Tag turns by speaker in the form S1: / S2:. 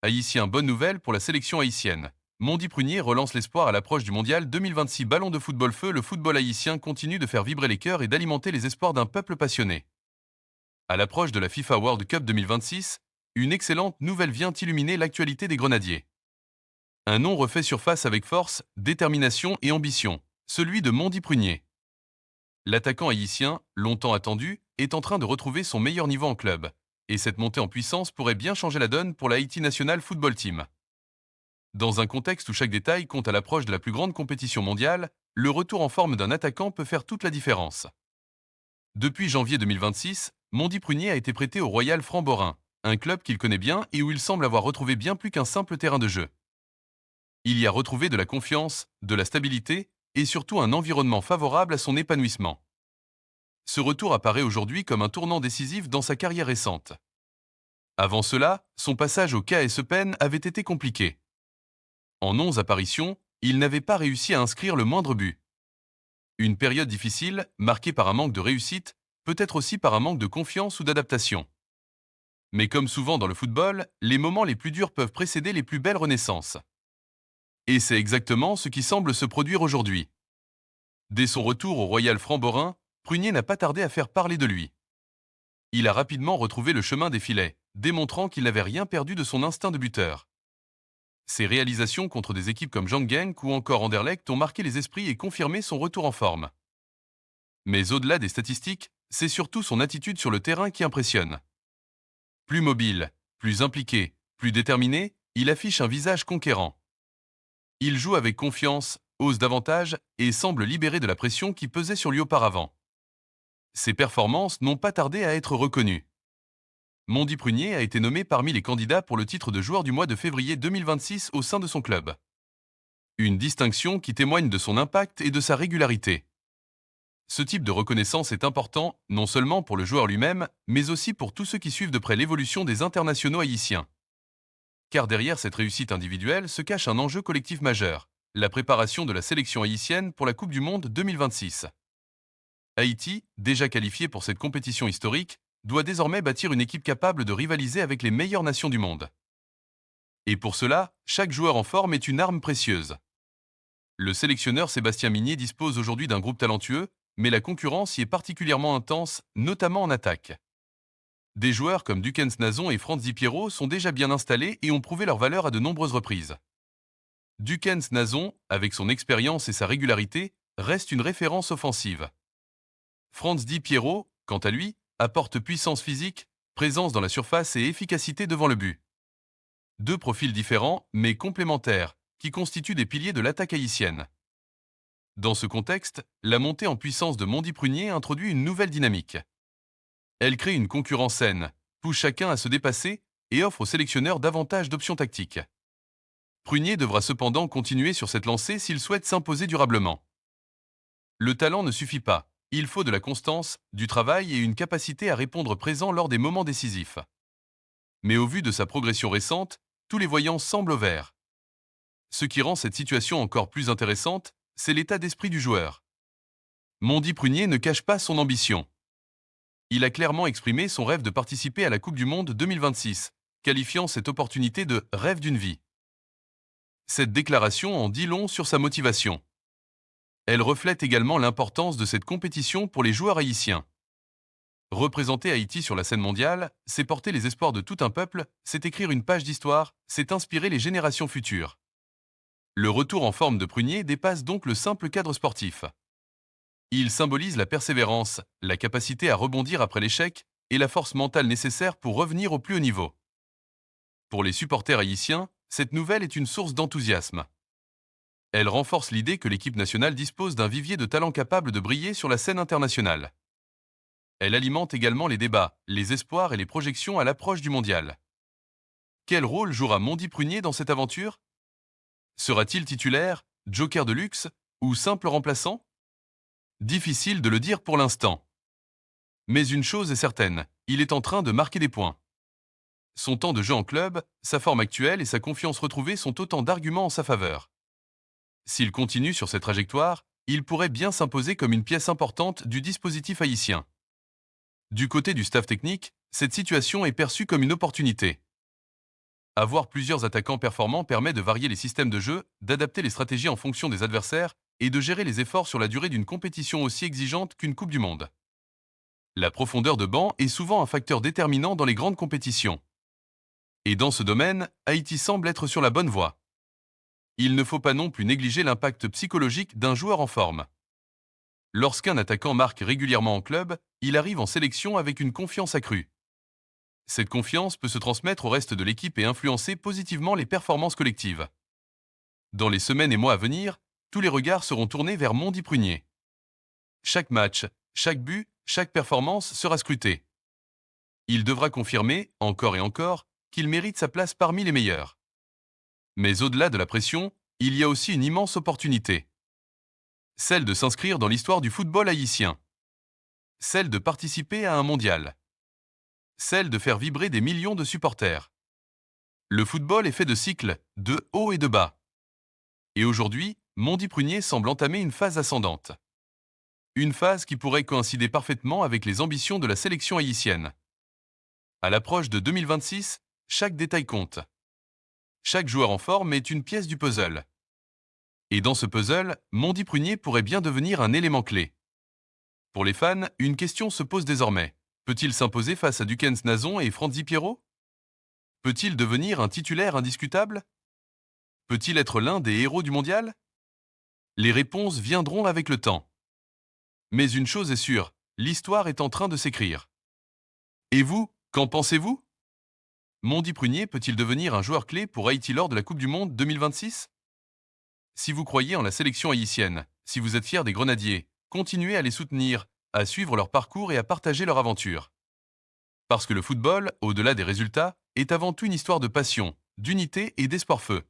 S1: Haïtien, bonne nouvelle pour la sélection haïtienne. Mondi Prunier relance l'espoir à l'approche du mondial 2026 ballon de football feu. Le football haïtien continue de faire vibrer les cœurs et d'alimenter les espoirs d'un peuple passionné. À l'approche de la FIFA World Cup 2026, une excellente nouvelle vient illuminer l'actualité des Grenadiers. Un nom refait surface avec force, détermination et ambition, celui de Mondi Prunier. L'attaquant haïtien, longtemps attendu, est en train de retrouver son meilleur niveau en club. Et cette montée en puissance pourrait bien changer la donne pour la Haïti National Football Team. Dans un contexte où chaque détail compte à l'approche de la plus grande compétition mondiale, le retour en forme d'un attaquant peut faire toute la différence. Depuis janvier 2026, Mondi Prunier a été prêté au Royal Franc-Borin, un club qu'il connaît bien et où il semble avoir retrouvé bien plus qu'un simple terrain de jeu. Il y a retrouvé de la confiance, de la stabilité et surtout un environnement favorable à son épanouissement. Ce retour apparaît aujourd'hui comme un tournant décisif dans sa carrière récente. Avant cela, son passage au KS Eupen avait été compliqué. En 11 apparitions, il n'avait pas réussi à inscrire le moindre but. Une période difficile, marquée par un manque de réussite, peut-être aussi par un manque de confiance ou d'adaptation. Mais comme souvent dans le football, les moments les plus durs peuvent précéder les plus belles renaissances. Et c'est exactement ce qui semble se produire aujourd'hui. Dès son retour au Royal Franc-Borin, Prunier n'a pas tardé à faire parler de lui. Il a rapidement retrouvé le chemin des filets, démontrant qu'il n'avait rien perdu de son instinct de buteur. Ses réalisations contre des équipes comme Jean Genk ou encore Anderlecht ont marqué les esprits et confirmé son retour en forme. Mais au-delà des statistiques, c'est surtout son attitude sur le terrain qui impressionne. Plus mobile, plus impliqué, plus déterminé, il affiche un visage conquérant. Il joue avec confiance, ose davantage et semble libéré de la pression qui pesait sur lui auparavant. Ses performances n'ont pas tardé à être reconnues. Mondi Prunier a été nommé parmi les candidats pour le titre de joueur du mois de février 2026 au sein de son club. Une distinction qui témoigne de son impact et de sa régularité. Ce type de reconnaissance est important, non seulement pour le joueur lui-même, mais aussi pour tous ceux qui suivent de près l'évolution des internationaux haïtiens. Car derrière cette réussite individuelle se cache un enjeu collectif majeur, la préparation de la sélection haïtienne pour la Coupe du Monde 2026. Haïti, déjà qualifié pour cette compétition historique, doit désormais bâtir une équipe capable de rivaliser avec les meilleures nations du monde. Et pour cela, chaque joueur en forme est une arme précieuse. Le sélectionneur Sébastien Migné dispose aujourd'hui d'un groupe talentueux, mais la concurrence y est particulièrement intense, notamment en attaque. Des joueurs comme Dukens Nazon et Franz Di Piero sont déjà bien installés et ont prouvé leur valeur à de nombreuses reprises. Dukens Nazon, avec son expérience et sa régularité, reste une référence offensive. Franz Di Piero, quant à lui, apporte puissance physique, présence dans la surface et efficacité devant le but. Deux profils différents, mais complémentaires, qui constituent des piliers de l'attaque haïtienne. Dans ce contexte, la montée en puissance de Mondi Prunier introduit une nouvelle dynamique. Elle crée une concurrence saine, pousse chacun à se dépasser et offre aux sélectionneurs davantage d'options tactiques. Prunier devra cependant continuer sur cette lancée s'il souhaite s'imposer durablement. Le talent ne suffit pas, il faut de la constance, du travail et une capacité à répondre présent lors des moments décisifs. Mais au vu de sa progression récente, tous les voyants semblent au vert. Ce qui rend cette situation encore plus intéressante, c'est l'état d'esprit du joueur. Mondi Prunier ne cache pas son ambition. Il a clairement exprimé son rêve de participer à la Coupe du Monde 2026, qualifiant cette opportunité de rêve d'une vie. Cette déclaration en dit long sur sa motivation. Elle reflète également l'importance de cette compétition pour les joueurs haïtiens. Représenter Haïti sur la scène mondiale, c'est porter les espoirs de tout un peuple, c'est écrire une page d'histoire, c'est inspirer les générations futures. Le retour en forme de Prunier dépasse donc le simple cadre sportif. Il symbolise la persévérance, la capacité à rebondir après l'échec et la force mentale nécessaire pour revenir au plus haut niveau. Pour les supporters haïtiens, cette nouvelle est une source d'enthousiasme. Elle renforce l'idée que l'équipe nationale dispose d'un vivier de talents capables de briller sur la scène internationale. Elle alimente également les débats, les espoirs et les projections à l'approche du mondial. Quel rôle jouera Mondi Prunier dans cette aventure? Sera-t-il titulaire, joker de luxe ou simple remplaçant? Difficile de le dire pour l'instant. Mais une chose est certaine, il est en train de marquer des points. Son temps de jeu en club, sa forme actuelle et sa confiance retrouvée sont autant d'arguments en sa faveur. S'il continue sur cette trajectoire, il pourrait bien s'imposer comme une pièce importante du dispositif haïtien. Du côté du staff technique, cette situation est perçue comme une opportunité. Avoir plusieurs attaquants performants permet de varier les systèmes de jeu, d'adapter les stratégies en fonction des adversaires et de gérer les efforts sur la durée d'une compétition aussi exigeante qu'une Coupe du Monde. La profondeur de banc est souvent un facteur déterminant dans les grandes compétitions. Et dans ce domaine, Haïti semble être sur la bonne voie. Il ne faut pas non plus négliger l'impact psychologique d'un joueur en forme. Lorsqu'un attaquant marque régulièrement en club, il arrive en sélection avec une confiance accrue. Cette confiance peut se transmettre au reste de l'équipe et influencer positivement les performances collectives. Dans les semaines et mois à venir, tous les regards seront tournés vers Mondi Prunier. Chaque match, chaque but, chaque performance sera scruté. Il devra confirmer, encore et encore, qu'il mérite sa place parmi les meilleurs. Mais au-delà de la pression, il y a aussi une immense opportunité. Celle de s'inscrire dans l'histoire du football haïtien. Celle de participer à un mondial. Celle de faire vibrer des millions de supporters. Le football est fait de cycles, de hauts et de bas. Et aujourd'hui, Mondi Prunier semble entamer une phase ascendante. Une phase qui pourrait coïncider parfaitement avec les ambitions de la sélection haïtienne. À l'approche de 2026, chaque détail compte. Chaque joueur en forme est une pièce du puzzle. Et dans ce puzzle, Mondi Prunier pourrait bien devenir un élément clé. Pour les fans, une question se pose désormais. Peut-il s'imposer face à Dukens Nazon et Franzi Pierrot? Peut-il devenir un titulaire indiscutable? Peut-il être l'un des héros du mondial? Les réponses viendront avec le temps. Mais une chose est sûre, l'histoire est en train de s'écrire. Et vous, qu'en pensez-vous? Mondi Prunier peut-il devenir un joueur clé pour Haïti lors de la Coupe du Monde 2026? Si vous croyez en la sélection haïtienne, si vous êtes fier des Grenadiers, continuez à les soutenir, à suivre leur parcours et à partager leur aventure. Parce que le football, au-delà des résultats, est avant tout une histoire de passion, d'unité et d'espoir-feu.